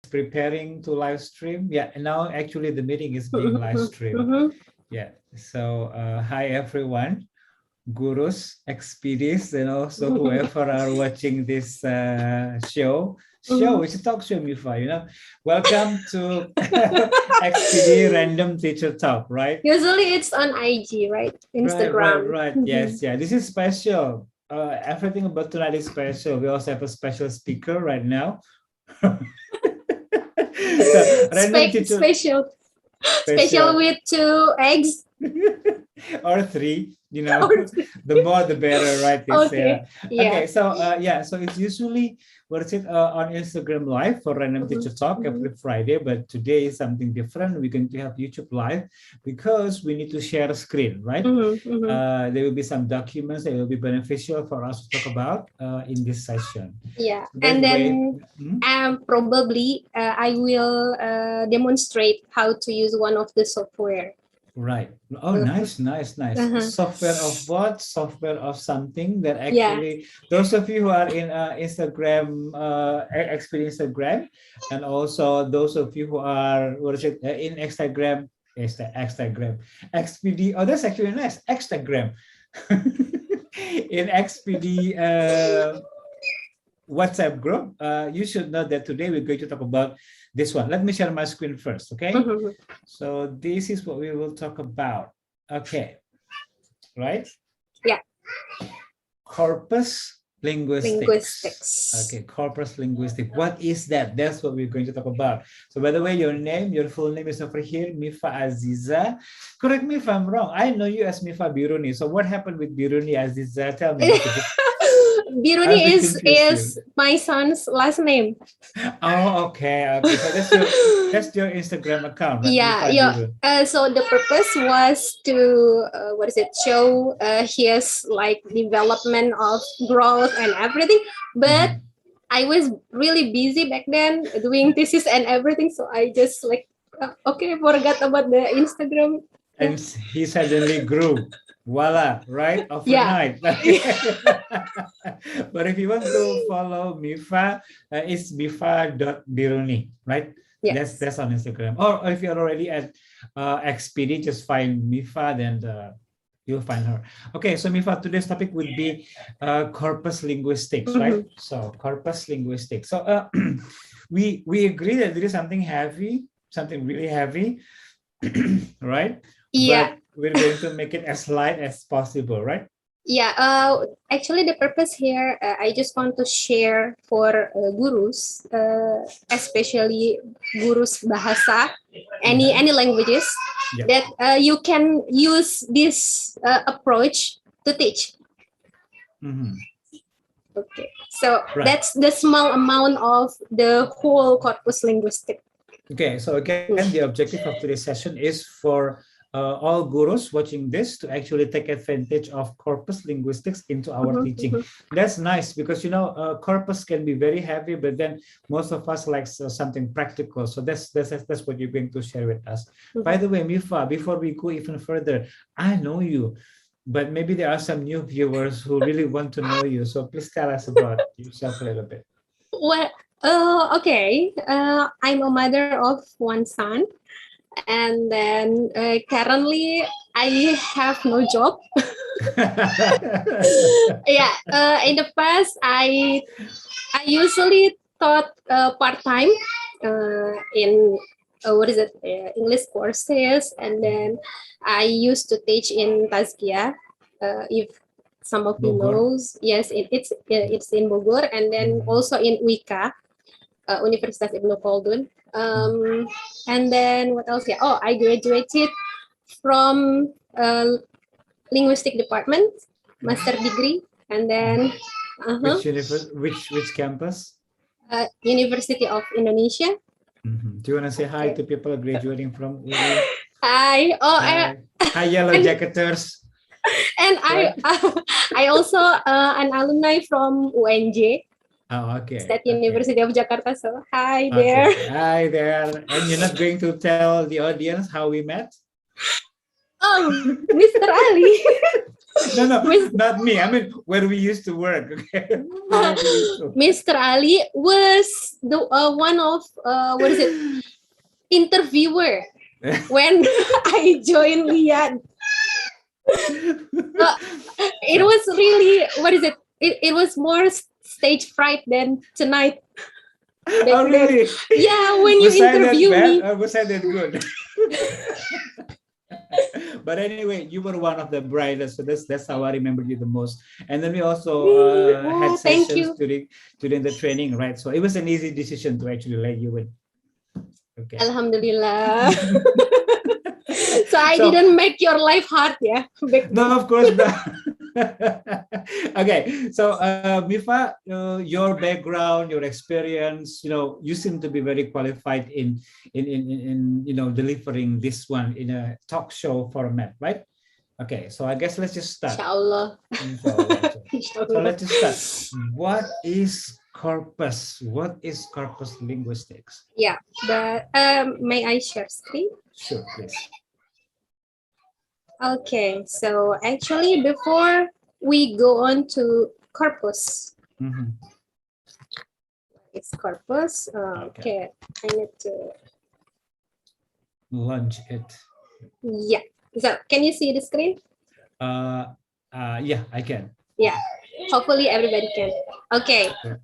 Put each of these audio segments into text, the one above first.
preparing to live stream. Yeah, and now actually the meeting is being live streamed. Yeah, so hi everyone, gurus, XPDs, and also whoever are watching this it's a talk show, Mifa, welcome to XPD Random Teacher Talk, right? Usually it's on IG, right? Instagram. Right. Yes, yeah, this is special. Everything about tonight is special. We also have a special speaker right now. So, special with 2 eggs. Or 3, the more the better, right? Okay, so so it's usually on Instagram Live for Random Teacher Talk every Friday, but today is something different. We're going to have YouTube Live because we need to share a screen, right? There will be some documents that will be beneficial for us to talk about in this session. Yeah, and then probably I will demonstrate how to use one of the software. Right. Oh, nice. Software of what? Software of something that actually, those of you who are in Instagram, XPD Instagram, and also those of you who are, in Instagram, XPD, oh, that's actually nice, Instagram. In XPD WhatsApp group, you should know that today we're going to talk about this one. Let me share my screen first, okay? So this is what we will talk about. Okay, right? Yeah. Corpus Linguistics. Okay, Corpus Linguistics. What is that? That's what we're going to talk about. So by the way, your full name is over here, Miva Aziza. Correct me if I'm wrong. I know you as Miva Biruni. So what happened with Biruni Aziza? Tell me. Biruni is my son's last name. Oh, okay. So that's your Instagram account, right? Yeah. So the purpose was to show his like development of growth and everything. But I was really busy back then doing thesis and everything, so I just forgot about the Instagram. And he suddenly grew. Voila, right? Overnight. Yeah. But if you want to follow Miva, it's miva.biruni, right? Yes. That's on Instagram. Or if you're already at XPD, just find Miva, then you'll find her. Okay, so Miva, today's topic would be corpus linguistics, right? So corpus linguistics. So we agree that there is something really heavy, right? Yeah. But we're going to make it as light as possible, right? Yeah, actually the purpose here, I just want to share for gurus, especially gurus bahasa, any languages, that you can use this approach to teach. Okay, so that's the small amount of the whole corpus linguistic. Okay, so again, the objective of today's session is for all gurus watching this to actually take advantage of corpus linguistics into our teaching. That's nice because corpus can be very heavy, but then most of us like something practical. So that's what you're going to share with us. By the way, Miva, before we go even further, I know you, but maybe there are some new viewers who really want to know you. So please tell us about yourself a little bit. Well, okay. I'm a mother of 1 son. And then currently I have no job. Yeah, in the past I usually taught part-time in English courses, and then I used to teach in Tazkia, if some of you knows. Yes, it's in Bogor, and then also in UIKA, Universitas Ibnu Khaldun. And then what else? Yeah. Oh, I graduated from linguistic department, master degree, and then which campus? University of Indonesia. Do you want to say hi to people graduating from UIN? Hi. Hi, yellow jacketers. And I also an alumni from UNJ. Oh, okay. State University of Jakarta. So hi there. Hi there. And you're not going to tell the audience how we met? Oh, Mr. Ali. No, not me. I mean, where we used to work. Okay. Where we used to. Mr. Ali was the one of what is it, interviewer when I joined Lian. It was really, what is it? It was more stage fright than tonight. Oh, really? Yeah, when you Was I that interview bad me. or was I that good? But anyway, you were one of the brightest, so that's how I remember you the most. And then we also had Thank sessions you. during the training, right? So it was an easy decision to actually let you in. Okay. Alhamdulillah. So I So- didn't make your life hard, yeah? No, of course not. Okay, so Mifa, your background, your experience, you seem to be very qualified in delivering this one in a talk show format, right? Okay, so I guess let's just start. Inshallah. Inshallah. So Inshallah. let's just start. What is corpus? What is corpus linguistics? Yeah, but may I share screen? Sure, please. Okay, so actually before we go on to corpus, Mhm. it's corpus. Okay, I need to, Launch it. yeah. So can you see the screen? Yeah, I can. Yeah, hopefully everybody can. Okay. Sure.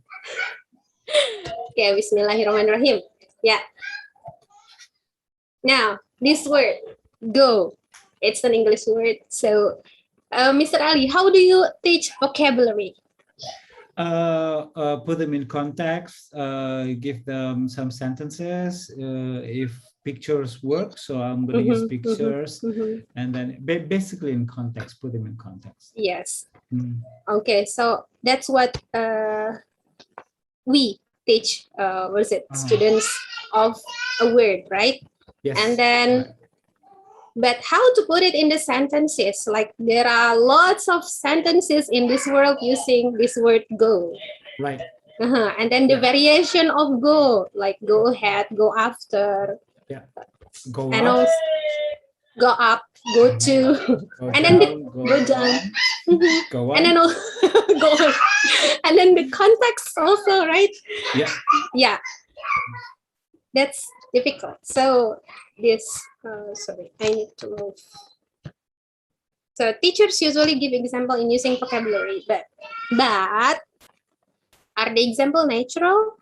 Okay, Bismillahirrahmanirrahim. Yeah. Now, this word, go. It's an English word. So, Mr. Ali, how do you teach vocabulary? Put them in context, give them some sentences. If pictures work, so I'm going to use pictures, and then basically in context, put them in context. Yes. Mm. Okay, so that's what we teach, students of a word, right? Yes. And then, but how to put it in the sentences? Like there are lots of sentences in this world using this word go. Right. And then the variation of go, like go ahead, go after. Yeah. Go and up. Also go up, go to, Go and down, then go down. Go on. And then go on. And then the context also, right? Yeah. Yeah. That's difficult. So this, sorry, I need to move. So teachers usually give example in using vocabulary, but are the example natural?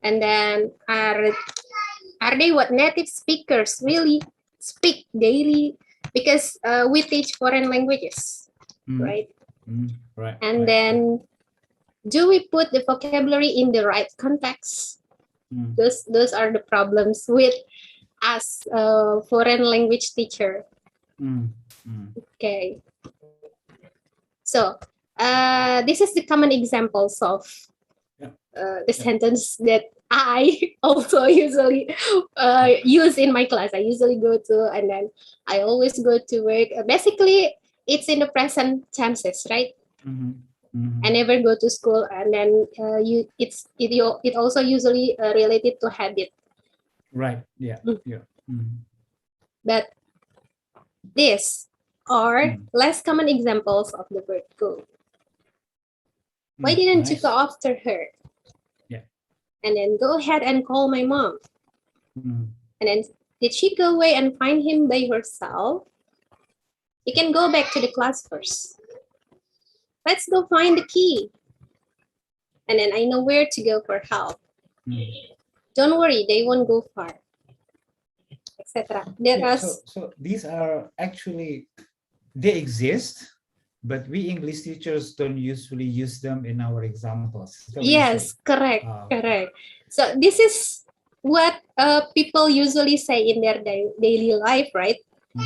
And then are they what native speakers really speak daily? Because we teach foreign languages, right? Right. And then do we put the vocabulary in the right context? Those are the problems with as a foreign language teacher. Okay. So this is the common examples of the sentence that I also usually use in my class. I usually go to, and then I always go to work. Basically, it's in the present tenses, right? I never go to school, and then it also usually related to habit. Right. Yeah. Yeah. But these are less common examples of the word go. Why didn't you go after her? Yeah. And then go ahead and call my mom. And then did she go away and find him by herself? You can go back to the class first. Let's go find the key. And then I know where to go for help. Don't worry, they won't go far, etc. So these are actually, they exist, but we English teachers don't usually use them in our examples. Yes, correct. So this is what people usually say in their daily life, right?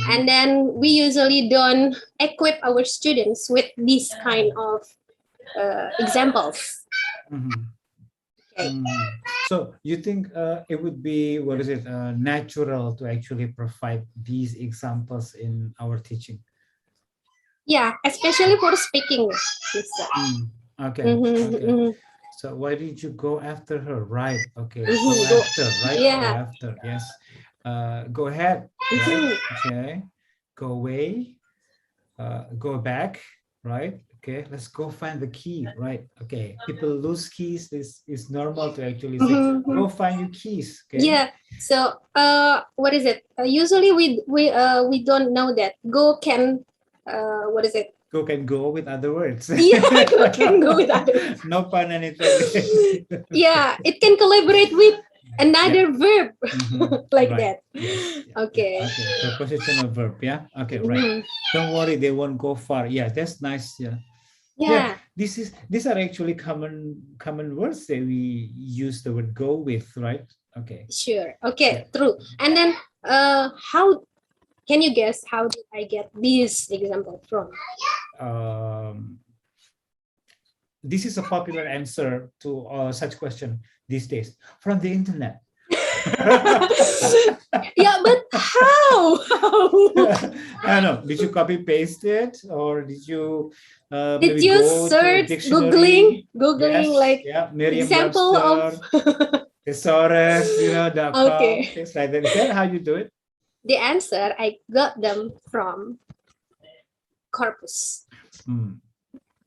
And then we usually don't equip our students with these kind of examples. Okay. So you think it would be, natural to actually provide these examples in our teaching? Yeah, especially for speaking. Okay. So why did you go after her? Right. Okay. Go after. Right. Yeah. Go after. Yes. Go ahead. Right. Okay. Go away. go back, right? Okay, let's go find the key, right? Okay, people lose keys. This is normal to actually say, go find your keys. Okay. Yeah. So what is it? Usually we don't know that go can what is it? Go can go with other words. Yeah, go can go with other words. No pun intended. Yeah, it can collaborate with another verb like that. Yes. Okay. Okay. Prepositional verb. Yeah. Okay. Right. Don't worry, they won't go far. Yeah, that's nice. Yeah. Yeah. These are actually common words that we use the word go with, right? Okay. Sure. Okay. True. And then how can you guess how did I get this example from? This is a popular answer to such question these days from the internet. Yeah, but how? I don't know. Did you copy paste it, or did you did you search googling yes, like Merriam example Webster, of thesaurus, okay, things like that. Is that how you do it? The answer I got them from Corpus.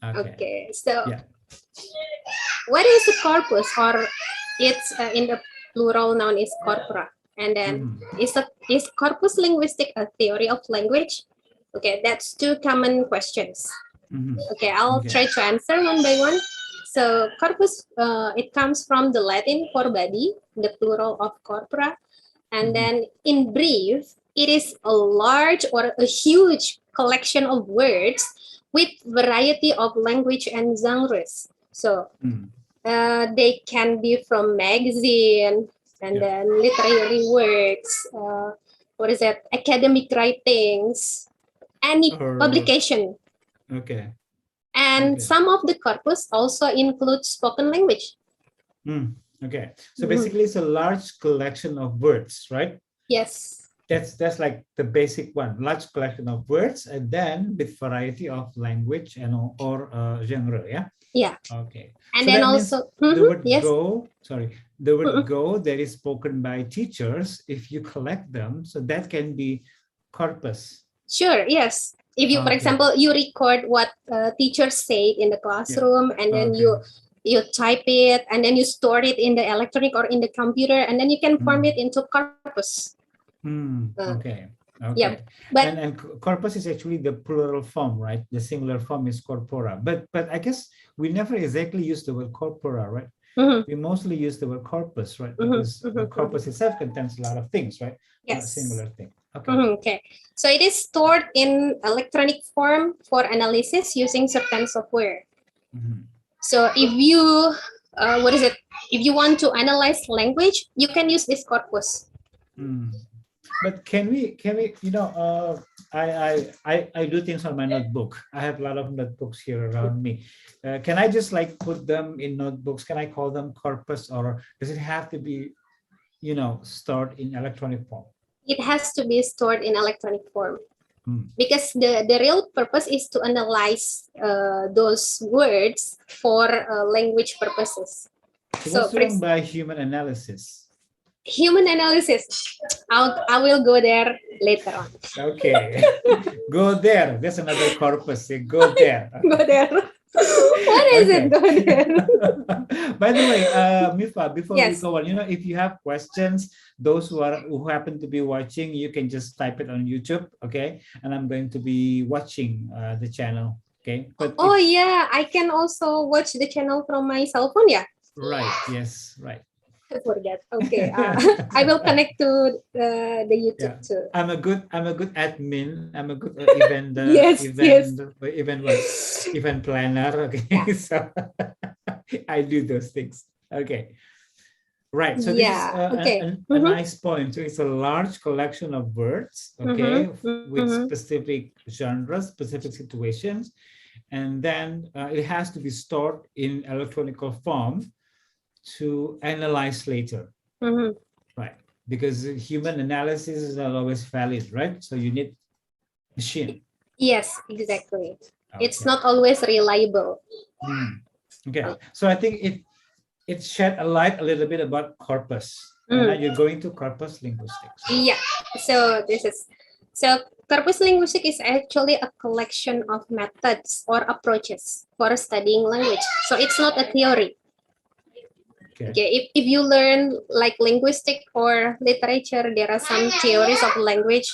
Okay. So what is a corpus, or it's in the plural noun is corpora, and then is corpus linguistic a theory of language? Okay, that's two common questions. Okay, I'll try to answer one by one. So corpus, it comes from the Latin for body, the plural of corpora, and then in brief, it is a large or a huge collection of words with variety of language and genres. So they can be from magazine and then literary works, what is that? Academic writings, any publication. Okay. And some of the corpus also include spoken language. Okay. So basically it's a large collection of words, right? Yes. That's like the basic one, large collection of words, and then with variety of language and or genre, yeah? Yeah. Okay. And so then also the word go, the word go that is spoken by teachers, if you collect them, so that can be corpus. Sure, yes. If you, for example, you record what teachers say in the classroom, and then you type it, and then you store it in the electronic or in the computer, and then you can form it into corpus. Okay. Yeah, but and corpus is actually the plural form, right? The singular form is corpora. But I guess we never exactly use the word corpora, right? We mostly use the word corpus, right? Because the corpus itself contains a lot of things, right? Yes. Not singular thing. Okay. Okay. So it is stored in electronic form for analysis using certain software. So if you, if you want to analyze language, you can use this corpus. But can we, I do things on my notebook. I have a lot of notebooks here around me. Can I just like put them in notebooks? Can I call them corpus, or does it have to be, stored in electronic form? It has to be stored in electronic form. Because the real purpose is to analyze those words for language purposes. So what's wrong by human analysis? Human analysis, I will go there later on. Okay. Go there. That's another corpus. Go there. Go there. What is it? Go there. By the way, Mifa, before we go on, if you have questions, those who happen to be watching, you can just type it on YouTube, okay? And I'm going to be watching the channel, okay? But yeah, I can also watch the channel from my cell phone, yeah? Right. Yes. Right. I forget. Okay, I will connect to the YouTube too. I'm a good admin. I'm a good event event planner. Okay, so I do those things. Okay, right. So this is a nice point. So it's a large collection of words. Okay, with specific genres, specific situations, and then it has to be stored in electronic form to analyze later, right? Because human analysis is not always valid, right? So you need machine. Yes, exactly. Okay. It's not always reliable. Okay, so I think it shed a light a little bit about corpus. And now you're going to corpus linguistics. Yeah. So this is So corpus linguistic is actually a collection of methods or approaches for studying language. So it's not a theory. Okay, if you learn like linguistic or literature, there are some theories of language,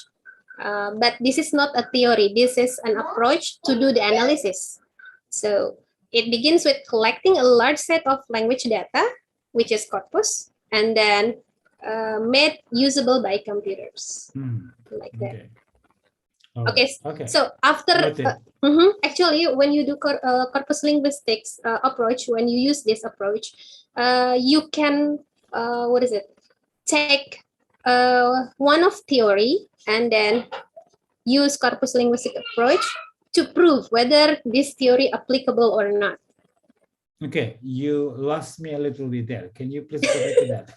but this is not a theory. This is an approach to do the analysis. So it begins with collecting a large set of language data, which is corpus, and then made usable by computers, like that. Okay. So after actually, when you do corpus linguistics approach, when you use this approach, you can take one of theory and then use corpus linguistic approach to prove whether this theory applicable or not. Okay, you lost me a little bit there. Can you please go back to that?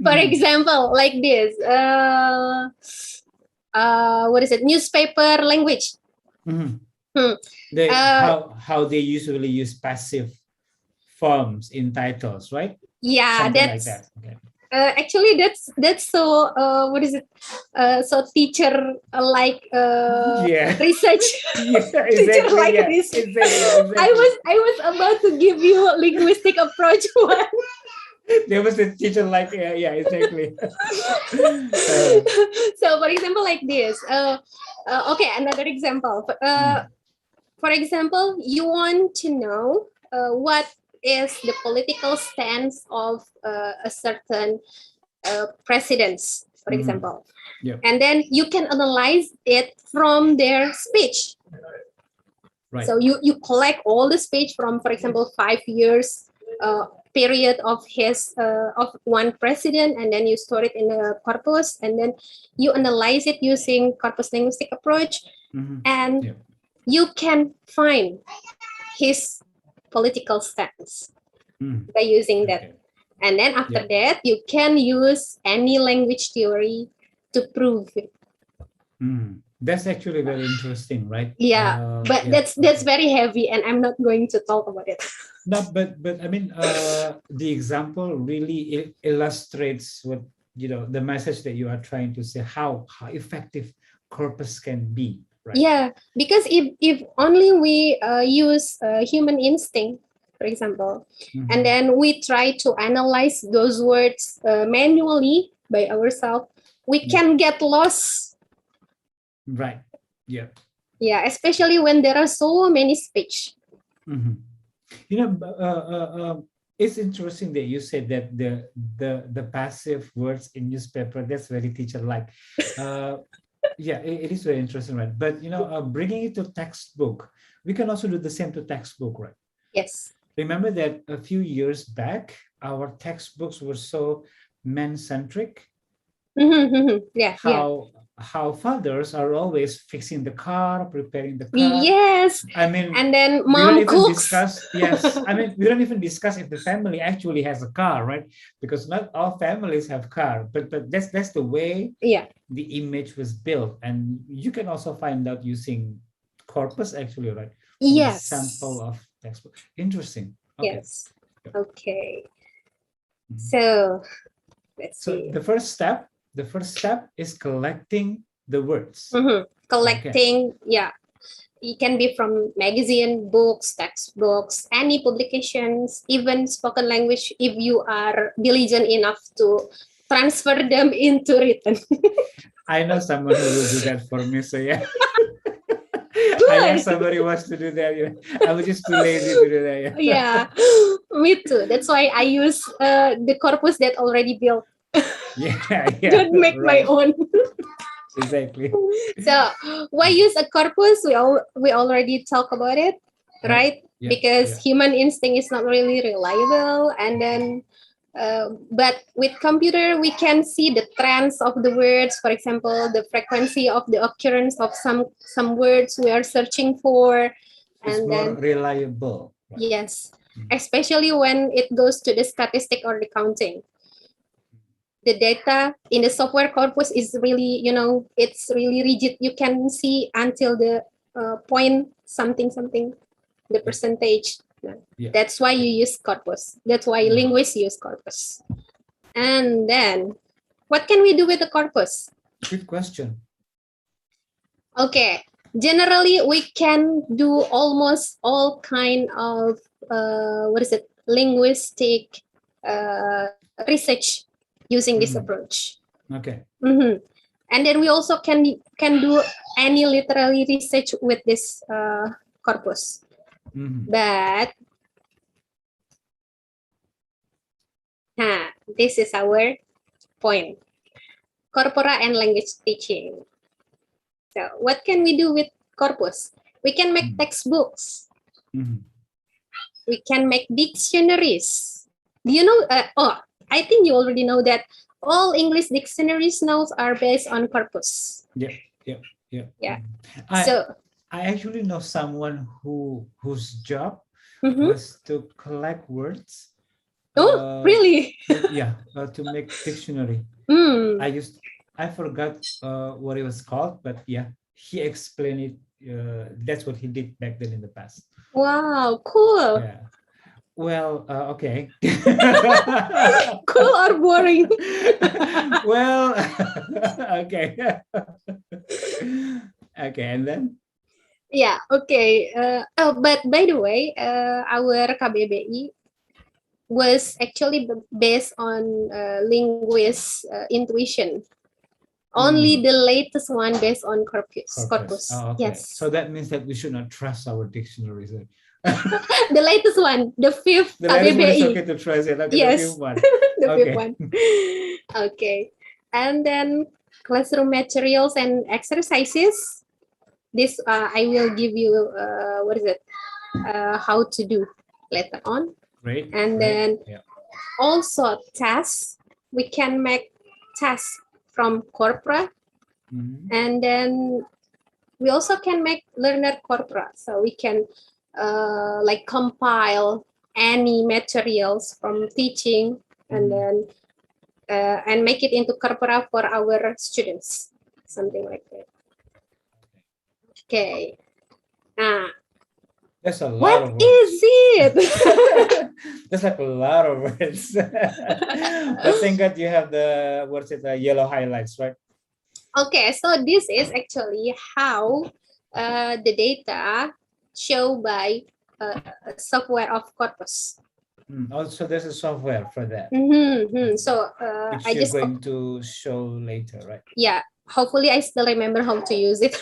For example, like this. Newspaper language. How they usually use passive forms in titles, right? Yeah, something like that. Okay. Actually, that's so so teacher research. Yeah, exactly. Teacher like yeah, this. Exactly. I was about to give you linguistic approach one. There was a teacher like exactly. So for example, like this. Okay, another example. For example, you want to know what is the political stance of a certain presidents, for example. And then you can analyze it from their speech. Right. So you collect all the speech from, for example, 5 years period of his of one president, and then you store it in a corpus, and then you analyze it using corpus linguistic approach, and you can find his political stance by using that. And then after that, you can use any language theory to prove it. That's actually very interesting, right? Yeah, but that's very heavy, and I'm not going to talk about it. No, but I mean, the example really illustrates what the message that you are trying to say, how effective corpus can be. Right. Yeah, because if only we use human instinct, for example, and then we try to analyze those words manually by ourselves, we can get lost. Right. Yeah. Yeah, especially when there are so many speech. It's interesting that you said that the passive words in newspaper, that's very teacher-like. Yeah, it is very interesting, right? But bringing it to textbook, we can also do the same to textbook, right? Yes. Remember that a few years back, our textbooks were so man-centric. Yeah. How fathers are always fixing the car, preparing the car. Yes. I mean, and then mom cooks. I mean, we don't even discuss if the family actually has a car, right? Because not all families have car, but that's the way the image was built, and you can also find out using corpus actually, right? Yes. Sample of textbook. Interesting. Okay. Yes. Okay. So let's see. The first step is collecting the words. Collecting, it can be from magazine, books, textbooks, any publications, even spoken language, if you are diligent enough to transfer them into written. I know someone who will do that for me, so yeah. I have somebody who wants to do that. I was just too lazy to do that. Yeah, me too. That's why I use the corpus that already built. Don't make my own. Exactly. So why use a corpus? We already talk about it, right? Because human instinct is not really reliable, and then but with computer we can see the trends of the words. For example, the frequency of the occurrence of some words we are searching for, and more reliable. Right? Yes, especially when it goes to the statistic or the counting. The data in the software corpus is really, it's really rigid. You can see until the point something, the percentage. That's why you use corpus. That's why linguists use corpus. And then, what can we do with the corpus? Good question. Okay. Generally, we can do almost all kind of linguistic research using this approach. Okay. And then we also can do any literary research with this corpus. But this is our point: corpora and language teaching. So what can we do with corpus? We can make textbooks. We can make dictionaries. Do you know? I think you already know that all English dictionaries now are based on corpus. Yeah. So I actually know someone whose job was to collect words. Oh, really? To make dictionary. I forgot what it was called, but yeah, he explained it. That's what he did back then in the past. Wow, cool. Yeah. Well, okay. Cool or boring? Well, okay. Okay, and then? Yeah, okay. But by the way, our KBBI was actually based on linguist intuition. Only the latest one based on corpus. Oh, okay. Yes. So that means that we should not trust our dictionaries. The latest one, the fifth the latest one is KBBI. okay to trust it. Okay, Yes. the fifth one. The fifth one. Okay. And then classroom materials and exercises. This I will give you how to do later on. Great. And then also tests. We can make tests from corpora. And then we also can make learner corpora. So we can like compile any materials from teaching and then and make it into corpora for our students, something like that. Okay. That's a lot what of words. is it? That's like a lot of words. But thank God you have the yellow highlights, right? Okay, so this is actually how the data show by software of Corpus. Also, there's a software for that. So which I you're just going to show later, right? Yeah. Hopefully, I still remember how to use it.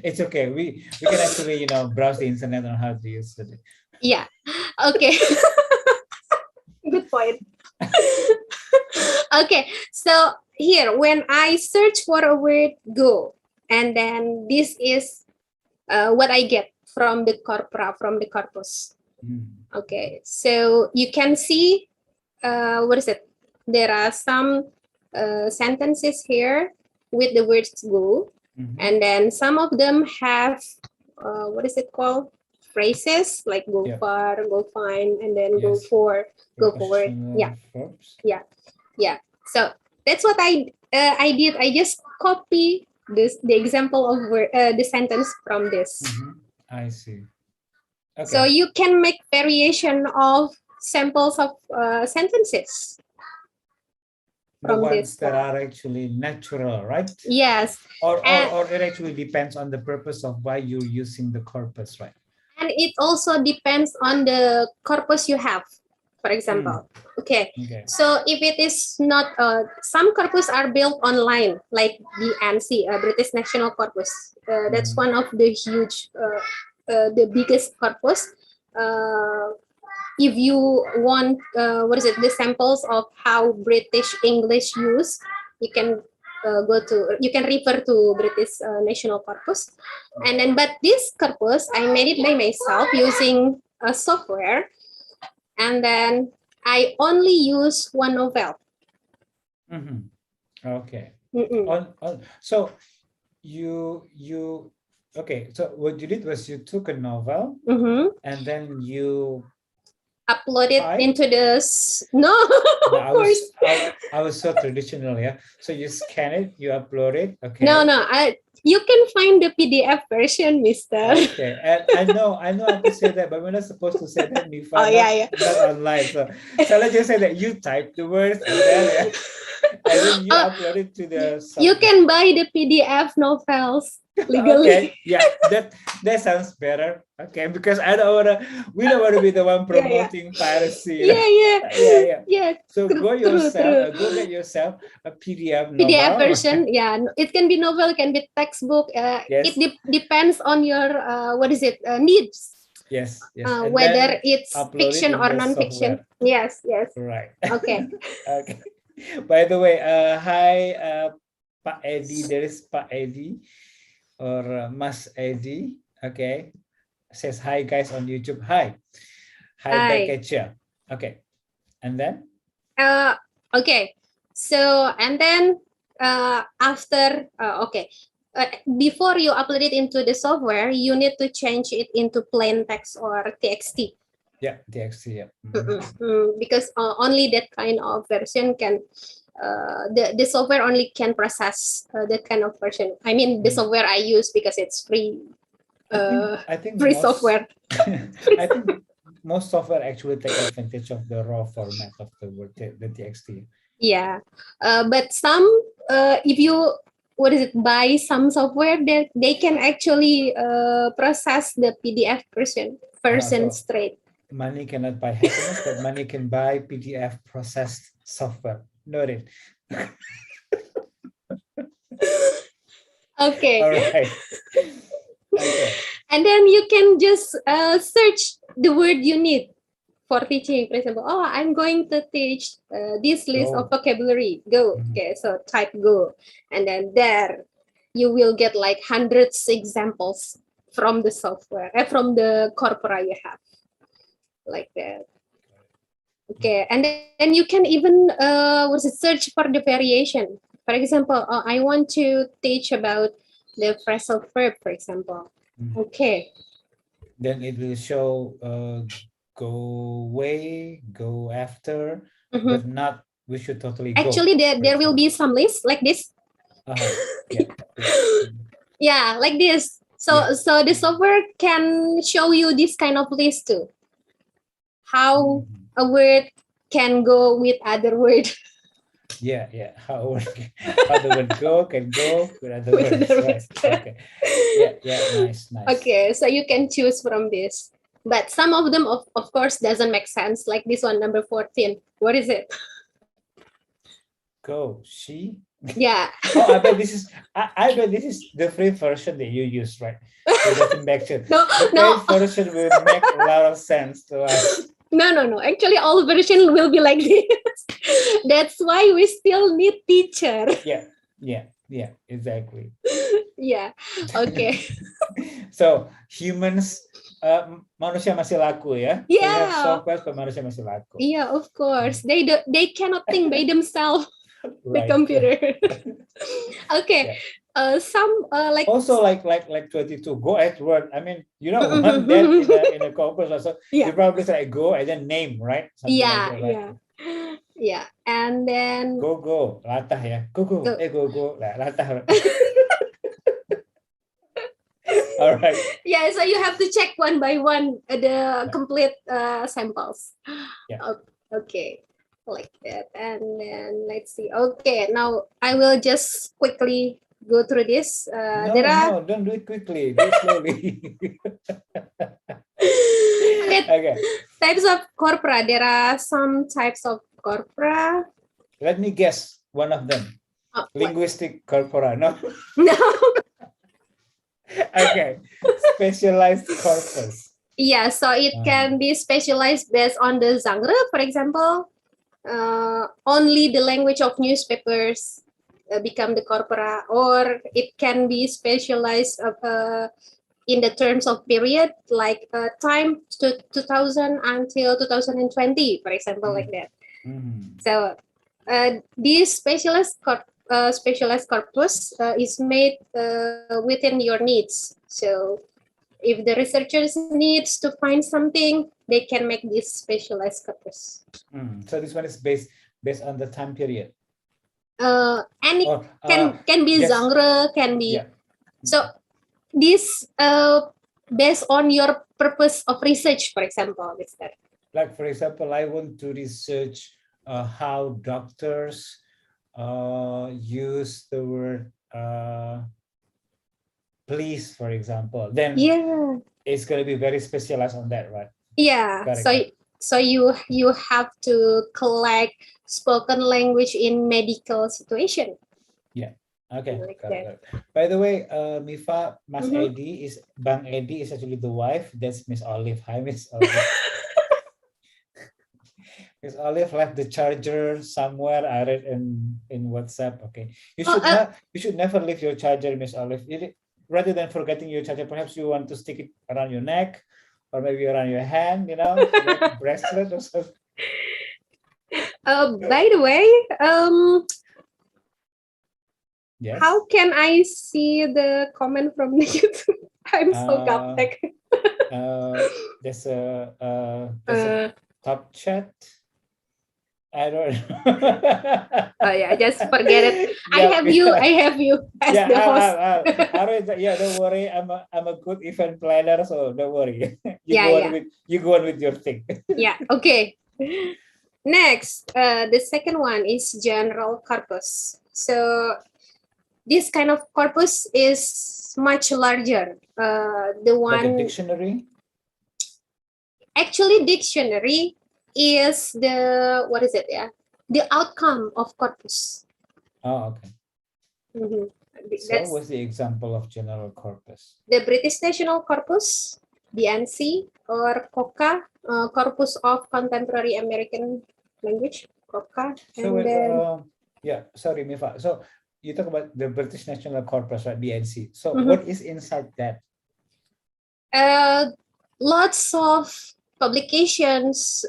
It's okay. We can actually browse the internet on how to use it. Yeah. Okay. Good point. Okay. So here, when I search for a word "go," and then this is what I get from the corpora, from the corpus. Okay. So you can see what is it? There are some sentences here with the words "go," and then some of them have what is it called? Phrases like "go far," "go fine," and then "go for," "go forward." Yeah. So that's what I did. I just copy the example of the sentence from this. I see. Okay. So you can make variation of samples of sentences. The ones that are actually natural, right? Yes. Or it actually depends on the purpose of why you're using the corpus, right? And it also depends on the corpus you have, for example. Okay. So if it is not, some corpus are built online, like BNC, British National Corpus. That's one of the huge, the biggest corpus. If you want, the samples of how British English use, you can you can refer to British National Corpus. And then, but this corpus, I made it by myself using a software. And then I only use one novel. Okay. So okay. So what you did was you took a novel and then you upload it into this. No, of course. I was so traditional, yeah. So you scan it, you upload it. Okay. No, you can find the PDF version, Mister. Okay, and I know I could say that, but we're not supposed to say that. Not online. So let's just say that you type the words and then and then you upload it to the You software. can buy the PDF novels legally. Okay, yeah, that sounds better. Okay, because we don't want to be the one promoting piracy. Yeah. So True. go get yourself a PDF PDF novel. version, yeah, it can be novel, it can be textbook. Yes. It depends on your needs. Yes. And Whether then it's upload it fiction in or the non-fiction. software. Yes. Right. Okay. Okay. By the way, hi, Pak Edi. There is Pak Edi or Mas Edi. Okay. Says hi guys on YouTube. Hi back Hi. at you. Okay. And then? Okay. So, and then after, before you upload it into the software, you need to change it into plain text or TXT. Yeah, TXT. Yeah. Because only that kind of version can, the software only can process that kind of version. I mean, the software I use because it's free. I think free software. I think most software actually take advantage of the raw format of the word, the TXT. Yeah, but some, if you buy some software that they can actually process the PDF version So straight. money cannot buy happiness, but money can buy PDF processed software. Noted. Okay. All right. Okay. And then you can just search the word you need for teaching. For example, I'm going to teach this list of vocabulary. Go. Okay, so type go. And then there you will get like hundreds examples from the software, from the corpora you have. Like that. Okay, and then you can even search for the variation. For example, I want to teach about the phrasal verb, for example. Okay. Then it will show go away, go after, but not we should totally go. Actually, there will be some lists like this. Yeah, like this. So the software can show you this kind of list too. How a word can go with other word. Yeah. How the word go can go with other words. Right. Okay. Yeah. Nice. Okay, so you can choose from this. But some of them, of course, doesn't make sense. Like this one, number 14. What is it? Go. She? Yeah. I bet this is the free version that you use, right? It doesn't make sense. No. The paid version will make a lot of sense to us. No. Actually, all version will be like this. That's why we still need teacher. Yeah, exactly. Yeah. Okay. So humans, manusia masih laku ya. Yeah. We have software, but manusia masih laku. Yeah, of course. They cannot think by themselves. The computer. Okay. Some like also like 22 go at word. I mean, you don't want that in a corpus. So you probably say go and then name, right? Something like that, right? Yeah. And then go latah ya. Go latah. All right. Yeah, so you have to check one by one the complete samples. Yeah. Okay. Like that, and then let's see. Okay, now I will just quickly go through this. No, don't do it quickly. Do it slowly. Okay. Types of corpora. There are some types of corpora. Let me guess one of them. Linguistic corpora. No. No. Okay. Specialized corpus. Yeah, so it can be specialized based on the genre, for example. Only the language of newspapers become the corpora, or it can be specialized in the terms of period, like time to 2000 until 2020, for example, like that. So this specialized corpus is made within your needs. So if the researchers needs to find something, they can make this specialized corpus. So this one is based on the time period. And it can be genre, can be. So this based on your purpose of research, for example, is that. Like for example, I want to research how doctors use the word please, for example, then Yeah. it's going to be very specialized on that, right? Yeah. Correct. So you have to collect spoken language in medical situation. Yeah. Okay. Like Got it, that. got it. By the way, Mifa, Mas Mhm. Edi is Bang Edi is actually the wife. That's Miss Olive. Hi, Miss Olive. Miss Olive left the charger somewhere. I read in WhatsApp. Okay, Oh, you should never leave your charger, Miss Olive. Rather than forgetting your charger, perhaps you want to stick it around your neck, or maybe around your hand. You know, like a bracelet or something. by the way, Yes. how can I see the comment from the YouTube? I'm so gaptek. There's a top chat. I don't know. Oh yeah, just forget it. I Yep, have you. yeah. I have you as Yeah, the host. yeah, don't worry. I'm a good event planner, so don't worry. Yeah, yeah, You go on with your thing. yeah. Okay. Next, the second one is general corpus. So this kind of corpus is much larger. The Like a one dictionary. actually dictionary is the what is it? Yeah, the outcome of corpus. Oh, okay. Mhm. So That's what's the example of general corpus? the British National Corpus, BNC, or COCA, Corpus of Contemporary American Language, COCA, So and then yeah, sorry, Mifa. So you talk about the British National Corpus, right? BNC. So mhm. what is inside that? Lots of publications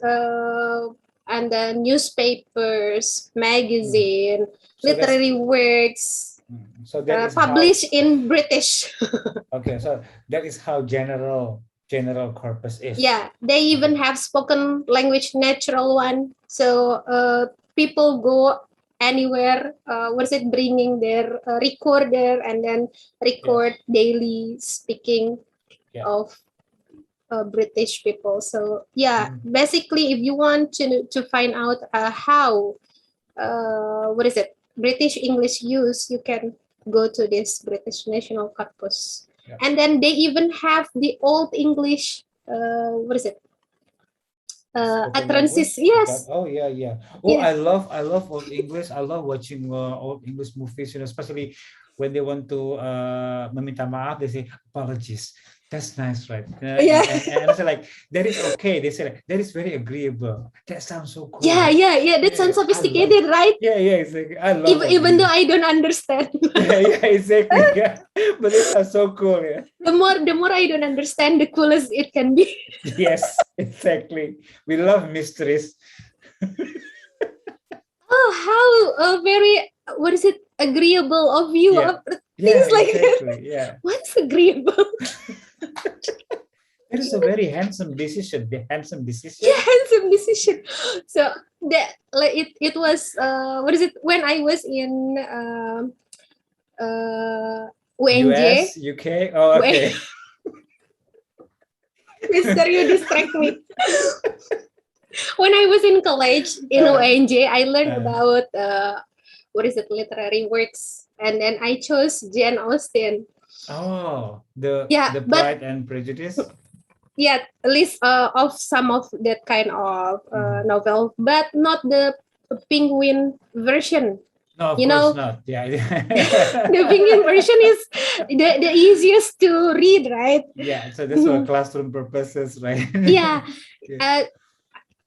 and then newspapers, magazine, So that's literary works so that is how published in British. okay. So that is how general corpus is. Yeah, they even have spoken language natural one. So people go anywhere. What is it? Bringing their recorder and then record daily speaking of British people. So yeah, basically, if you want to find out how what is it British English use, you can go to this British National Corpus, and then they even have the Old English. What is it? Utterances. Yes. Oh yeah, yeah. Oh, Yeah. I love old English. I love watching old English movies. You know, especially when they want to meminta maaf, they say apologies. That's nice, right? Yeah. And I say like that is okay. They say like that is very agreeable. That sounds so cool. Yeah, Right? yeah. That sounds sophisticated, right? Yeah, exactly. I love even though I don't understand. yeah, exactly. Yeah. But it sounds so cool. Yeah. The more I don't understand, the coolest it can be. Yes, exactly. We love mysteries. Oh, how very what is it agreeable of you? Yeah. Things Yeah, like exactly. Yeah. what's agreeable? It is a very handsome decision. The handsome decision. Yeah, handsome decision. So that like it was what is it when I was in UNJ. US, UK. Oh, okay. Mister, you distract me. When I was in college in UNJ, I learned about what is it literary works, and then I chose Jane Austen. Oh, the Pride and Prejudice. Yeah, list of some of that kind of novel, but not the penguin version. No, of course not. Yeah. The penguin version is the easiest to read, right? Yeah, so that's for classroom purposes, right? Yeah.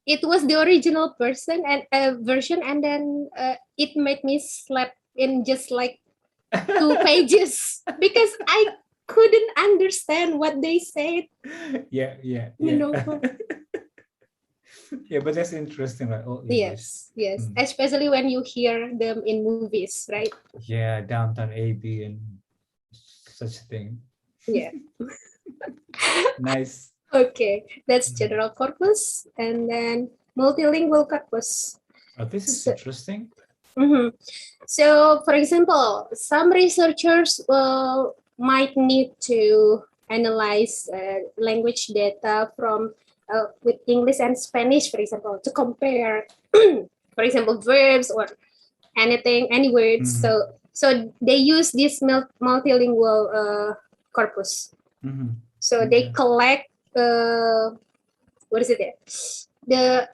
It was the original version, and then it made me sleep in just like 2 pages because I couldn't understand what they said. Yeah. You know. Yeah, but that's interesting, right? Oh, yes. Especially when you hear them in movies, right? Yeah, Downtown AB and such thing. Yeah. Nice. Okay, that's general corpus, and then multilingual corpus. Oh, this is interesting. Mm-hmm. So, for example, some researchers might need to analyze language data from with English and Spanish, for example, to compare, for example, verbs or anything, any words. So they use this multilingual corpus. So they collect what is it? The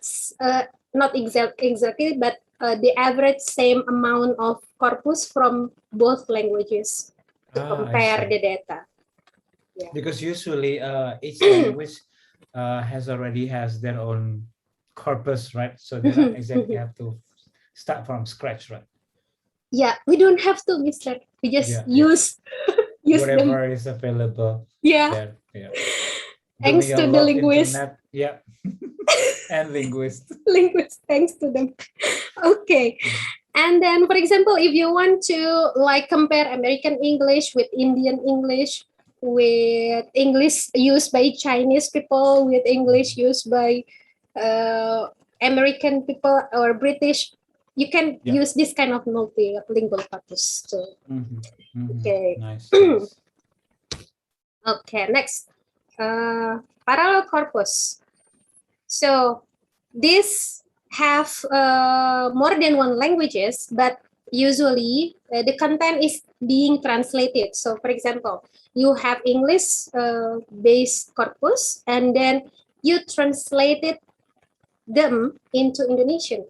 not exactly, but the average same amount of corpus from both languages to compare the data. Yeah. Because usually each language has their own corpus, right? So they don't exactly have to start from scratch, right? Yeah, we don't have to miss that. We just use whatever them. is available. Yeah. There. Yeah. Thanks to the linguist. Internet. Yeah. And linguist. Linguist, thanks to them. Okay. And then, for example, if you want to like compare American English with Indian English, with English used by Chinese people, with English used by American people or British, you can use this kind of multilingual corpus too. Okay. Nice. Okay, next. Parallel corpus. So this have more than one languages, but usually the content is being translated. So for example, you have English based corpus, and then you translated them into Indonesian.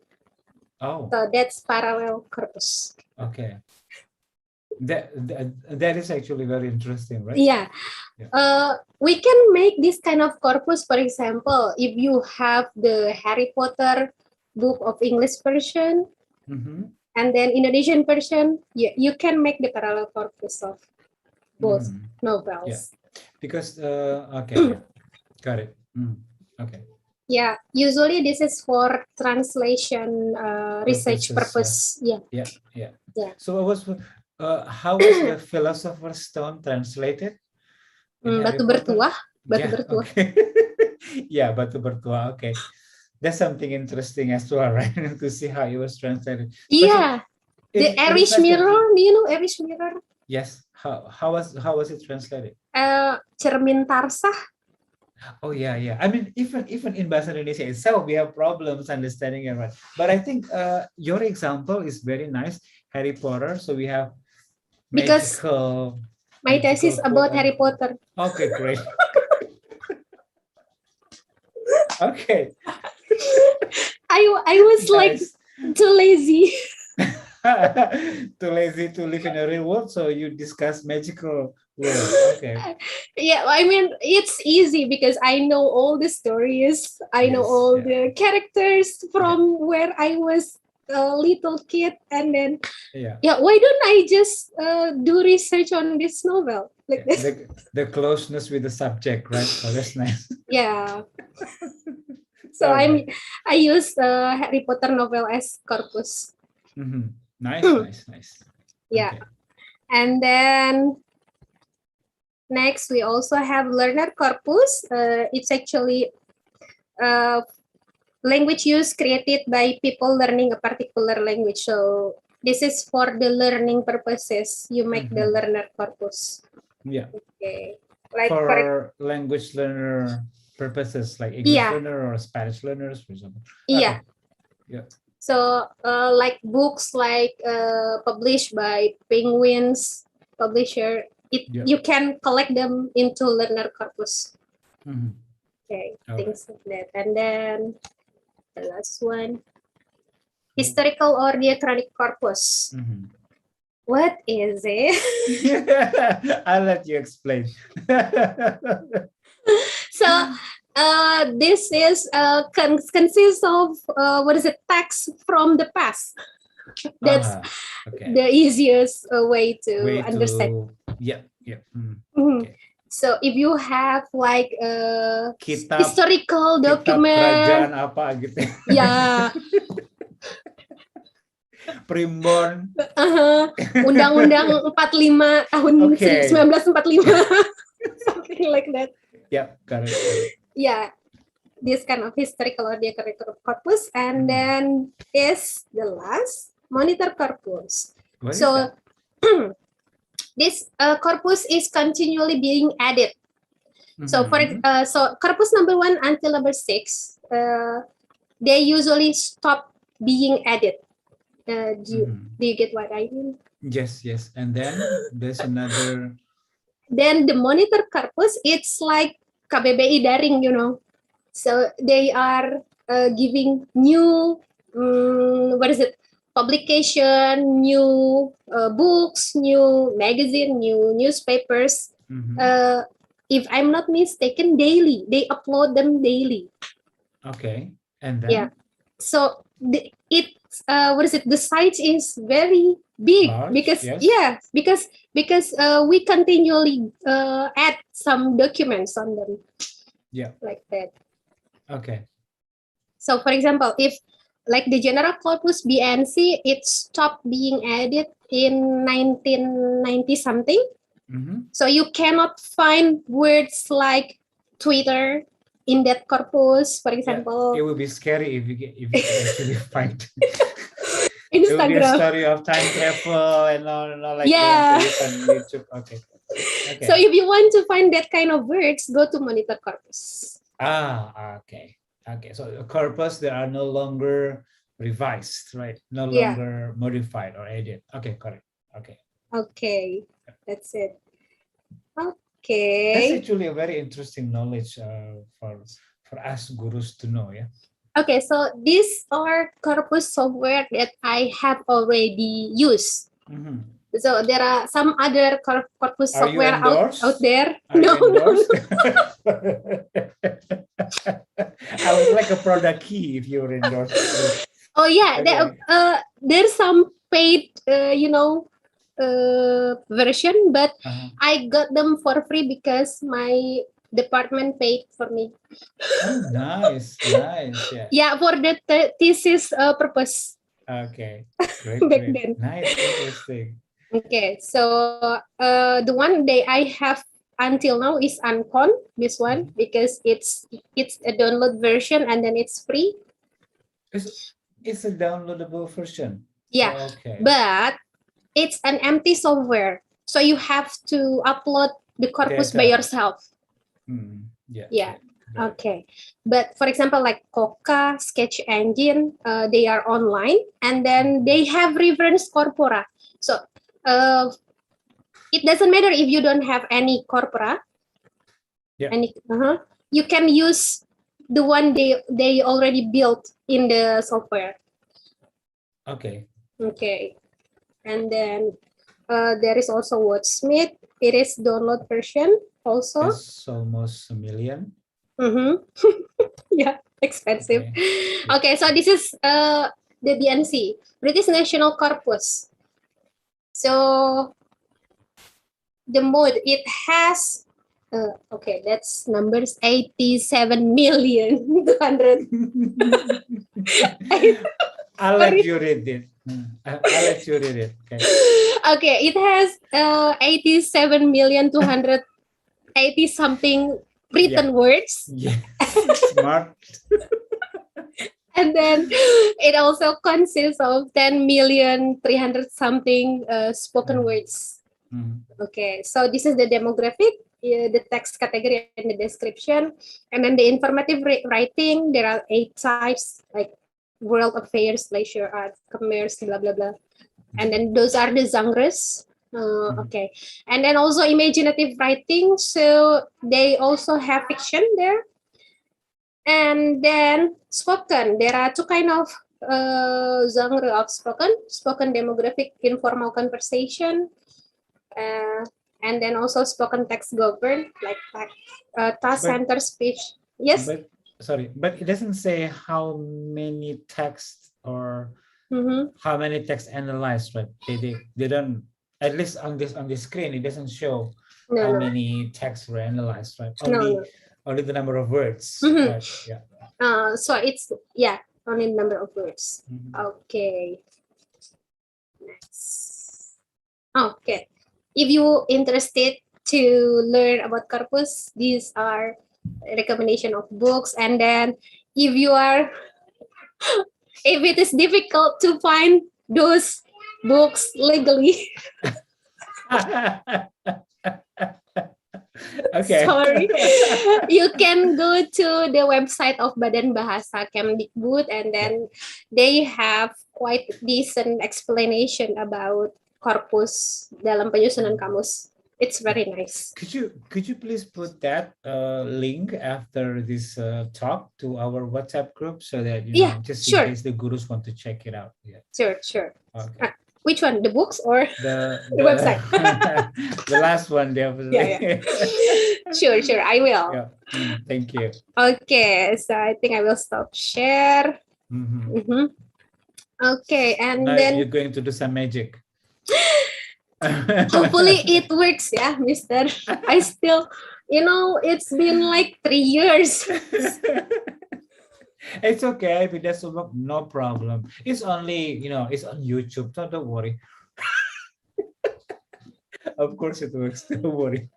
Oh. So that's parallel corpus. Okay. That is actually very interesting, right? Yeah. We can make this kind of corpus. For example, if you have the Harry Potter book of English version and then Indonesian version, you can make the parallel corpus of both novels. Yeah. Because okay, got it. Okay. Yeah, usually this is for translation research purpose. Yeah. So how was the Philosopher's Stone translated? Batu bertuah. Okay. Yeah, batu bertuah. Okay, that's something interesting as well, right? To see how it was translated. Yeah, the Irish Mirror. Do you know Irish Mirror? Yes. How was it translated? Cermin Tarsah. Oh yeah. I mean, even in Bahasa Indonesia itself, we have problems understanding it, right? But I think your example is very nice, Harry Potter. So we have magical. My thesis about Harry Potter. Okay, great. Okay. I was like too lazy. Too lazy to live in a real world, so you discuss magical world. Okay. Yeah, I mean it's easy because I know all the stories. I know all the characters from where I was a little kid, and then why don't I just do research on this novel like this? The closeness with the subject, right? Oh, that's nice. Yeah. So I use Harry Potter novel as corpus. Nice. Yeah. Okay. And then next we also have learner corpus. It's actually language use created by people learning a particular language. So this is for the learning purposes. You make the learner corpus. Yeah. Okay. Like for language learner purposes, like English learner or Spanish learners, for example. Yeah. Yeah. So like books like published by Penguins publisher, you can collect them into learner corpus. Okay, things like that. And then the last one, historical or diachronic corpus. What is it? I'll let you explain. So this is consists of text from the past. That's the easiest way to understand. Okay. So if you have like a historical document, apa gitu. Ya. Primbon. Undang-Undang 45 tahun 1945. Something like that. Yeah, correct. Yeah, this kind of historical or diachronic corpus, and then is the last monitor corpus. So this corpus is continually being added. So so corpus number 1 until number 6, they usually stop being added. Do you get what I mean? Yes, yes. And then there's another. Then the monitor corpus, it's like KBBI daring, So they are giving new, publication, new books, new magazine, new newspapers. If I'm not mistaken, daily. They upload them daily. Okay. And then? Yeah. So the site is very big. Large, because yes. because we continually add some documents on them. Yeah. Like that. Okay. So for example, if like the general corpus BNC, it stopped being added in 1990 something. So you cannot find words like Twitter in that corpus, for example. Yeah, it would be scary if you can actually find Instagram. It would be a story of time travel and all like on YouTube. Okay. So if you want to find that kind of words, go to monitor corpus. Okay. Okay. So the corpus, they are no longer revised, right? No longer modified or added. Okay, correct. Okay. Okay, that's it. Okay. That's actually a very interesting knowledge for us gurus to know, yeah. Okay, so these are Corpus software that I have already used. So there are some other Corpus software out there. No. I would like a product key if you're endorsed. Oh yeah, okay. There's some paid, version, but I got them for free because my department paid for me. Oh, nice. Yeah. Yeah, for the thesis purpose. Okay, great. Back then. Nice, interesting. Okay, so the one that I have until now is Uncon, this one, because it's a download version and then it's free. It's a downloadable version. Yeah. Okay. But it's an empty software, so you have to upload the corpus by yourself. Yeah. Okay. But for example, like Coca, Sketch Engine, they are online, and then they have reference corpora. So it doesn't matter if you don't have any corpora. Yeah. You can use the one they already built in the software. Okay. And then there is also Wordsmith. It is download version also. It's almost 1 million. Yeah, expensive. Okay, so this is the BNC, British National Corpus. So the mode, it has that's numbers 87 million 200. I'll let you read it. Okay, it has 87 million 280 something written words. Yes, smart. And then it also consists of 10 million 300 something spoken words. Okay, so this is the demographic, the text category and the description. And then the informative writing, there are 8 types, like world affairs, leisure, art, commerce, blah, blah, blah. And then those are the genres. Okay. And then also imaginative writing. So they also have fiction there. And then spoken. There are 2 kind of genre of spoken demographic, informal conversation. And then also spoken text governed, like task-centered speech. Yes? But it doesn't say how many texts or how many texts analyzed, right? They don't, at least on the screen, it doesn't show how many texts were analyzed, right? Only the number of words. Right? Yeah. So it's only the number of words. Okay. Next. Okay. If you interested to learn about corpus, these are recommendation of books. And then if it is difficult to find those books legally, Okay. Sorry. You can go to the website of Badan Bahasa Kemdikbud, and then they have quite decent explanation about corpus dalam penyusunan kamus. It's very nice. Could you please put that link after this talk to our WhatsApp group so that just in case the gurus want to check it out. Yeah. Sure. Okay. Which one? The books or the website? The last one, definitely. Sure. I will. Yeah. Thank you. Okay, so I think I will stop share. Okay, and now then you're going to do some magic. Hopefully it works, yeah, Mister. I still, it's been like 3 years. It's okay if it doesn't work, no problem. It's only, it's on YouTube, so don't worry. Of course it works, don't worry.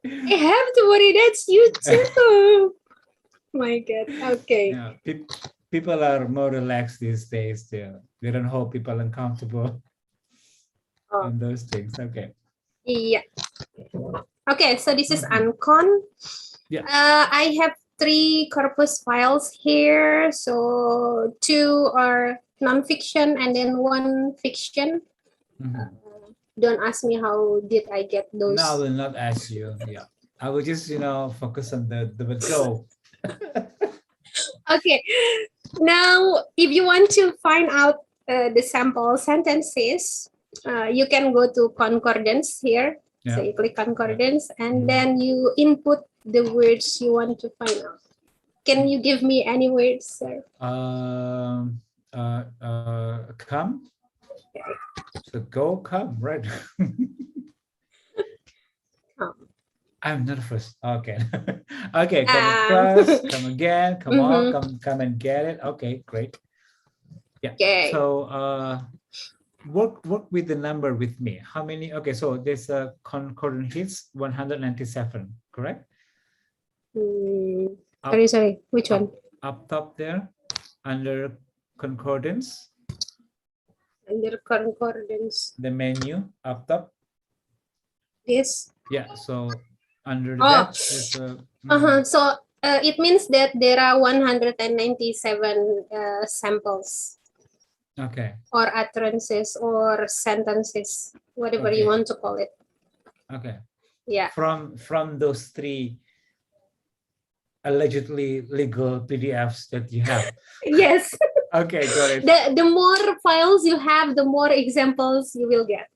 I have to worry, that's YouTube. My God, okay. Yeah, people are more relaxed these days. They don't hold people uncomfortable. And those things. Okay. Yeah. Okay, so this is Uncon. Yeah. I have 3 corpus files here. So 2 are non-fiction and then 1 fiction. Don't ask me how did I get those. No, I will not ask you. Yeah. I will just, focus on the go. Okay. Now, if you want to find out the sample sentences, you can go to concordance here. Yeah. So you click concordance and then you input the words you want to find out. Can you give me any words, sir? Come. Okay. So go, come, right? Come. I'm nervous. Okay. Okay. Come across, come again, come on, come and get it. Okay, great. Yeah. Okay. So work with the number with me. How many? Okay, so there's a concordant hits 197, correct? Sorry. Which one? Up top there, under concordance. Under concordance. The menu up top. Yes. Yeah. So under that is So it means that there are 197 samples. Okay. Or utterances or sentences, whatever you want to call it. Okay. Yeah. From those 3 allegedly legal PDFs that you have. Yes. Okay, got it. The more files you have, the more examples you will get.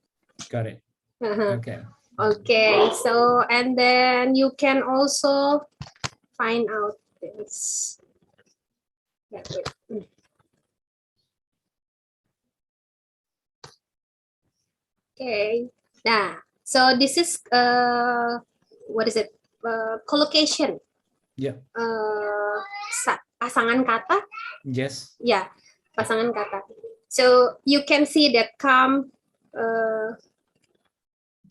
Got it. Okay. Okay. So and then you can also find out this. Okay. Nah. So this is what is it? Collocation. Yeah. Pasangan kata. Yes. Yeah, pasangan kata. So you can see that come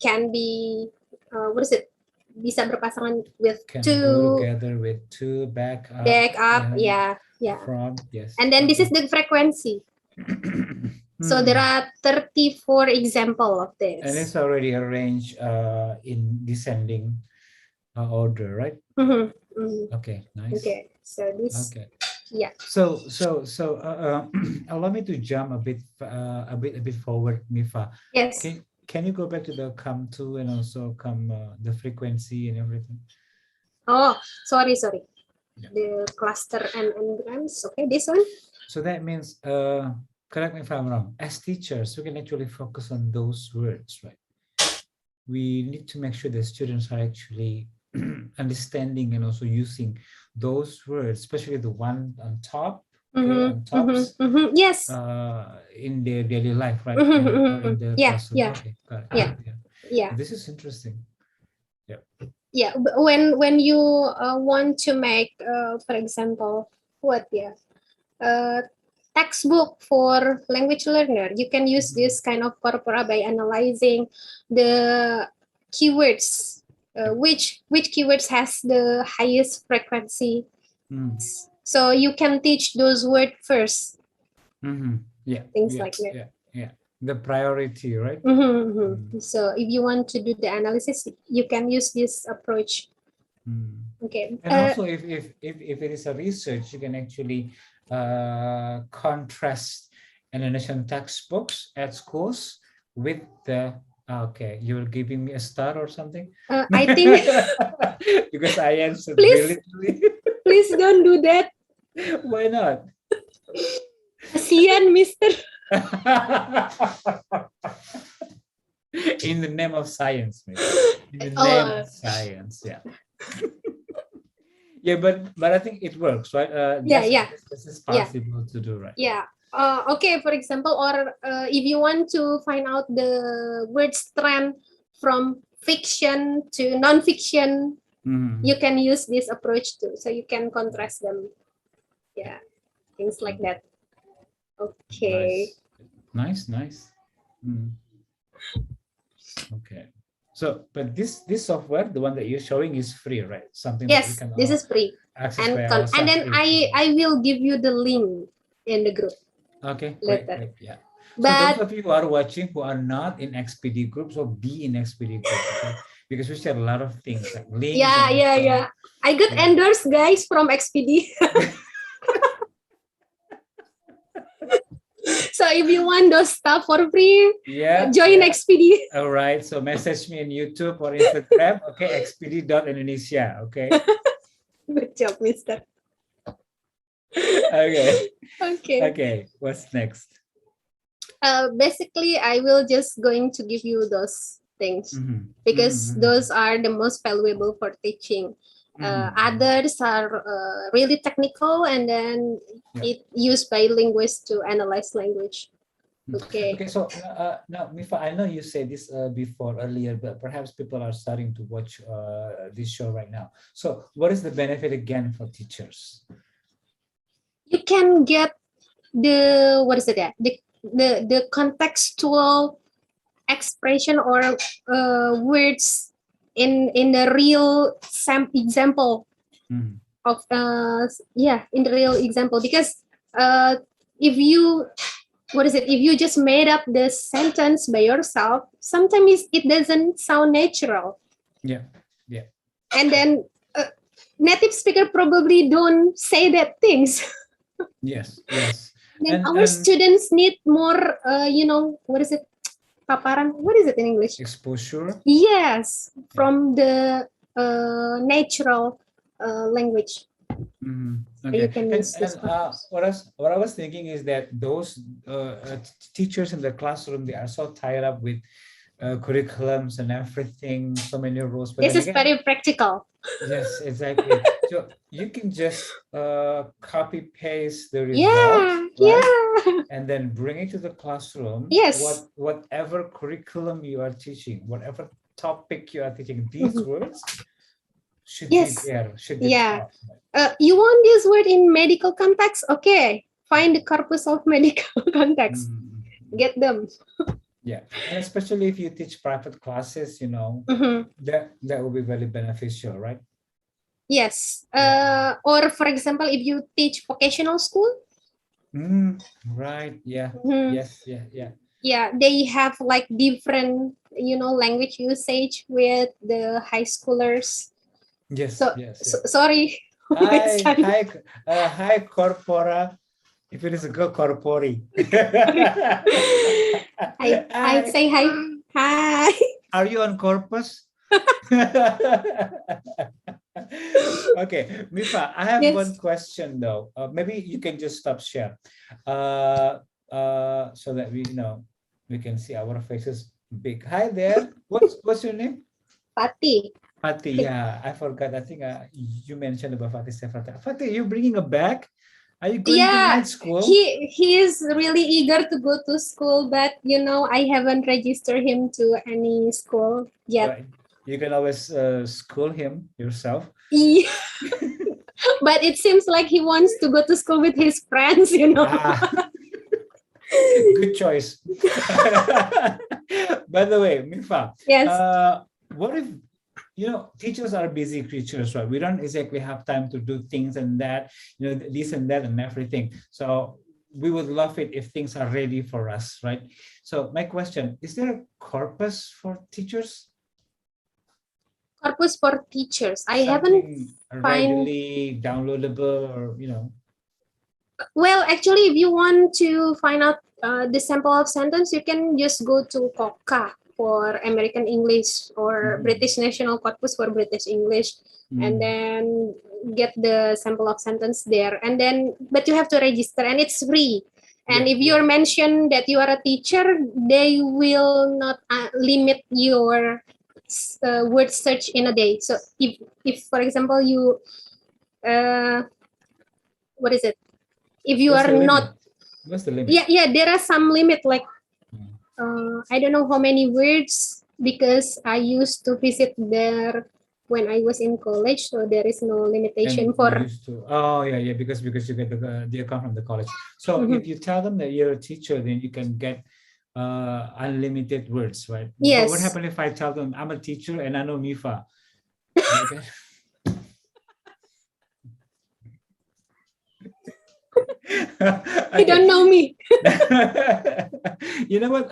can be what is it? Bisa berpasangan with can 2. Go together with 2 back up. Back up, yeah. Front, yes. And then this is the frequency. So there are 34 examples of this. And it's already arranged in descending order, right? Okay, nice. Okay, so this. Okay. Yeah. So allow me to jump a bit forward, Miva. Yes. Can you go back to the come to and also come the frequency and everything? Oh, sorry. Yeah. The cluster and brands. Okay, this one. So that means correct me if I'm wrong. As teachers, we can actually focus on those words, right? We need to make sure the students are actually understanding and also using those words, especially the one on top, on tops. Yes. In their daily life, right? In the classroom. Yeah. Okay, got it. Yeah. This is interesting. Yeah. Yeah. When you want to make, for example, textbook for language learner, you can use this kind of corpora by analyzing the keywords. Which keywords has the highest frequency? So you can teach those words first. Yeah. Things like that. Yeah. the priority, right? So if you want to do the analysis, you can use this approach. Okay. And also, if it is a research, you can actually contrast Indonesian textbooks at schools with the. Okay, you're giving me a star or something? I think because I answered please, brilliantly. please don't do that. Why not? Kasian, Mister. In the name of science, maybe. In the name of science, yeah. Yeah, but I think it works, right? This is possible to do, right? Yeah. Okay, for example, or if you want to find out the word trend from fiction to non-fiction, you can use this approach too. So you can contrast them. Yeah, things like that. Okay. Nice. Okay. So, but this software, the one that you're showing, is free, right? Something that you can this is free. access And then I will give you the link in the group. Okay, great. Yeah. So But those of you who are watching who are not in XPD groups, or be in XPD groups, okay? Because we share a lot of things like links. Yeah. I got endorsed, guys, from XPD. So if you want those stuff for free, join XPD. All right. So message me on YouTube or Instagram. Okay, xpd.indonesia. Okay. Good job, Mister. Okay. What's next? Basically, I will just going to give you those things because those are the most valuable for teaching. Others are really technical, and then it used by linguists to analyze language. Okay. So now, Miva, I know you said this before earlier, but perhaps people are starting to watch this show right now. So what is the benefit again for teachers? You can get the the contextual expression or words in the real example of in the real example, because if you if you just made up the sentence by yourself, sometimes it doesn't sound natural. And then native speaker probably don't say that things. Yes. Then our students need more, paparan. What is it in English? Exposure. Yes, from the natural language. Okay. What I was thinking is that those teachers in the classroom, they are so tied up with curriculums and everything, so many rules. But this is very practical. Yes, exactly. So you can just copy paste the results, and then bring it to the classroom. Yes. Whatever curriculum you are teaching, whatever topic you are teaching, these words should be there. Should be taught. You want this word in medical context? Okay, find the corpus of medical context. Get them. Yeah, and especially if you teach private classes, that will be very beneficial, right? Yes. Or for example, if you teach vocational school. Right. Yeah. Yes. Yeah. Yeah, they have like different, language usage with the high schoolers. Yes. So, yes. Sorry. Hi, Corpora. If it is a girl, Corpori. I say hi. Hi. Are you on Corpus? Okay, Miva, I have one question though. Maybe you can just stop share, so that we can see our faces big. Hi there. What's your name? Fatih. Fatih. Yeah, I forgot. I think you mentioned about Fatih several times. Fatih, you bringing a bag? Are you going to night school? He is really eager to go to school, but I haven't registered him to any school yet. Right. You can always school him yourself. Yeah. But it seems like he wants to go to school with his friends, Good choice. By the way, Miva. Yes. What if teachers are busy creatures, right? We don't exactly have time to do things and that, this and that and everything. So we would love it if things are ready for us, right? So my question, is there a corpus for teachers? Corpus for teachers. I Something haven't find. readily downloadable, or Well, actually, if you want to find out the sample of sentence, you can just go to COCA for American English or British National Corpus for British English, and then get the sample of sentence there. And then, but you have to register, and it's free. And if you're mentioned that you are a teacher, they will not limit your word search in a day. So if for example, you what is it? If you What's are not, what's the limit? Yeah, there are some limit, like I don't know how many words, because I used to visit there when I was in college, so there is no limitation And for. Because you get the account from the college. So if you tell them that you're a teacher, then you can get unlimited words, right? Yes. But what happens if I tell them I'm a teacher and I know Miva? Okay. You don't know me. You know what?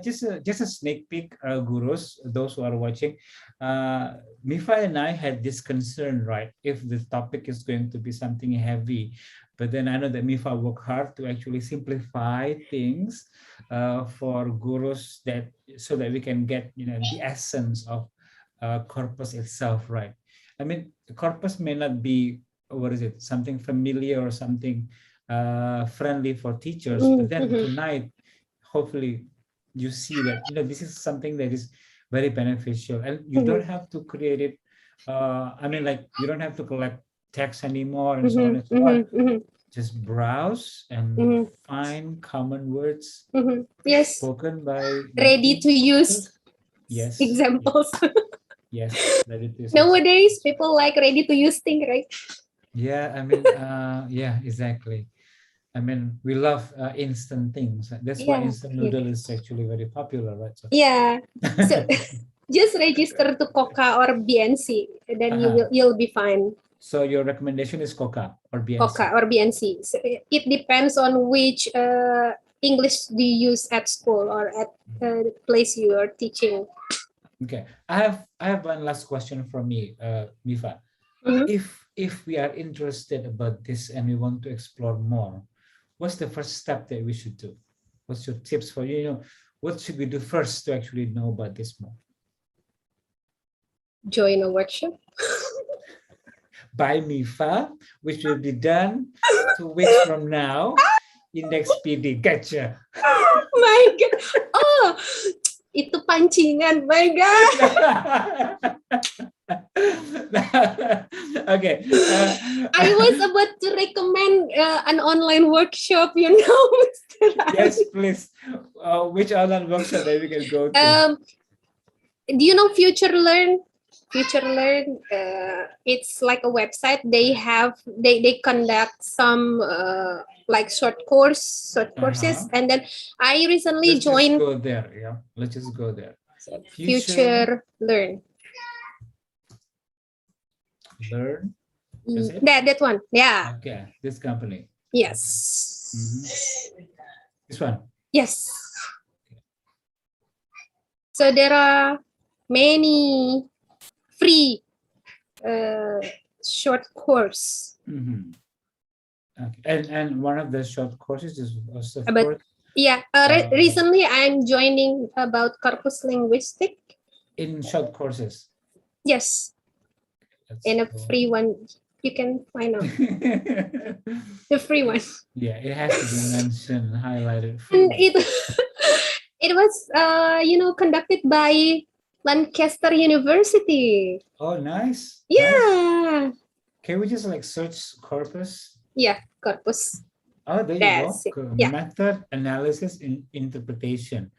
Just a sneak peek, gurus, those who are watching. Mifa and I had this concern, right? If the topic is going to be something heavy, but then I know that Mifa worked hard to actually simplify things for gurus, so that we can get the essence of corpus itself, right? I mean, corpus may not be, what is it, something familiar or something friendly for teachers, but then tonight, hopefully, you see that this is something that is very beneficial, and you don't have to create it. I mean, like, you don't have to collect text anymore and so on and so on. Just browse and find common words Yes, spoken by ready to use examples. Yes, ready to use. Nowadays, people like ready to use thing, right? Yeah, I mean, yeah, exactly. I mean, we love instant things. That's why instant noodle is actually very popular, right? So. Yeah. So just register to Coca or BNC, then you'll be fine. So your recommendation is Coca or BNC? Coca or BNC. So it depends on which English do you use at school or at the place you are teaching. Okay, I have one last question from me, Mifa. If we are interested about this and we want to explore more, what's the first step that we should do? What's your tips for what should we do first to actually know about this more? Join a workshop. By Mifa, which will be done 2 weeks from now in the XPD. Gotcha. My God. Oh, itu pancingan. My God. Okay. I was about to recommend an online workshop, Mr. Yes, please. Which online workshop that we can go to? Do you know FutureLearn? FutureLearn, it's like a website. They conduct some like short courses, and then I recently joined. Let's go there. Yeah, let's just go there. FutureLearn. Learn. That one. Yeah. Okay, this company. Yes. This one. Yes. So there are many free short course. Okay. And one of the short courses is also recently I'm joining about Corpus Linguistics. In short courses? Yes. And a free one, you can find out. The free one. Yeah, it has to be mentioned, highlighted. And it was conducted by Lancaster University. Oh, nice. Yeah. Nice. Can we just like search Corpus? Yeah, Corpus. Oh, there you go. Yeah. Method, analysis, and interpretation.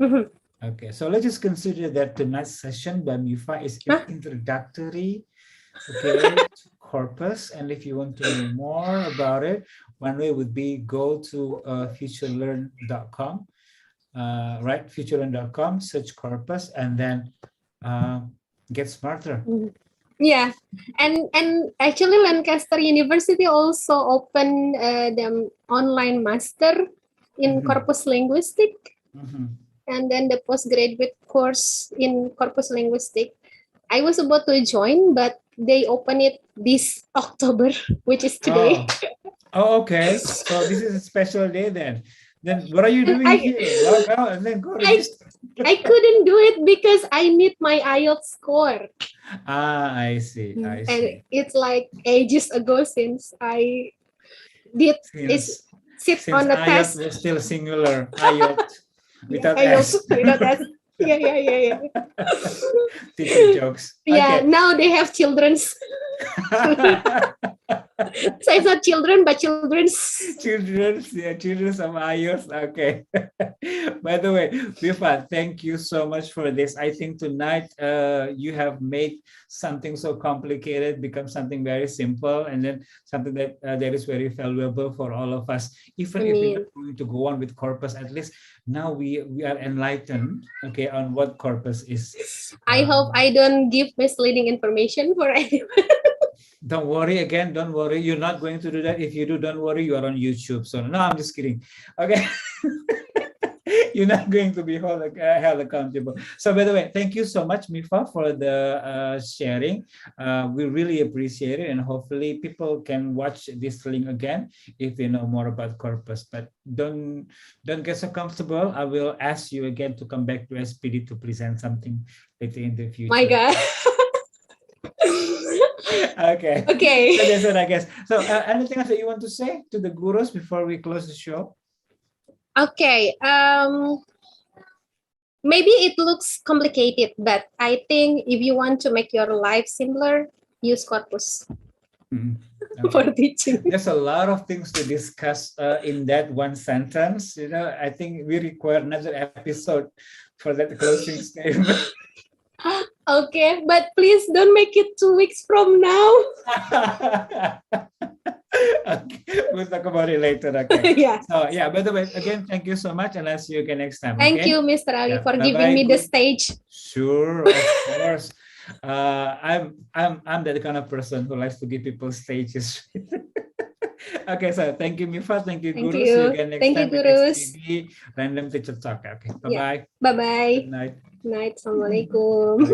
Okay, so let's just consider that tonight's session by Mifa is introductory, okay, to Corpus. And if you want to know more about it, one way would be go to FutureLearn.com, right? FutureLearn.com, search Corpus, and then get smarter. Yeah, and actually Lancaster University also opened the online master in Corpus Linguistics, and then the postgraduate course in Corpus Linguistics. I was about to join, but they open it this October, which is today. Oh, okay. So this is a special day then. Then what are you doing here? Log out and then go register. I couldn't do it because I need my IELTS score. I see. I see. And it's like ages ago since I did sit on the test. Was still singular. IELTS without IELTS S. without S. Yeah. Teacher jokes. Yeah, okay. now they have children's. So it's not children, but children's. Children's of IELTS. Okay. By the way, Miva, thank you so much for this. I think tonight you have made something so complicated become something very simple, and then something that that is very valuable for all of us. Even if we're not going to go on with Corpus, at least now we are enlightened, okay, on what Corpus is. I hope I don't give misleading information for anyone. Don't worry again. Don't worry. You're not going to do that. If you do, don't worry. You are on YouTube. So no, I'm just kidding. Okay. You're not going to be held accountable. So by the way, thank you so much, Miva, for the sharing. We really appreciate it. And hopefully people can watch this link again if they know more about Corpus. But don't get so comfortable. I will ask you again to come back to SPD to present something later in the future. My God. Okay. So that's it, I guess. So anything else that you want to say to the gurus before we close the show? Okay. Maybe it looks complicated, but I think if you want to make your life simpler, use Corpus for teaching. There's a lot of things to discuss in that one sentence. You know, I think we require another episode for that closing statement. Okay, but please don't make it 2 weeks from now. Okay, we'll talk about it later. Okay. Yeah. So yeah, by the way, again, thank you so much, and I'll see you again next time. Thank you, Mr. Ali, for giving me the stage. Sure, of course. I'm that kind of person who likes to give people stages. Okay, so thank you, Miva. Thank you, Guru. See you again next time with XPD Random Teacher Talk. Okay, bye-bye. Bye-bye. Good night. Good night. Assalamualaikum.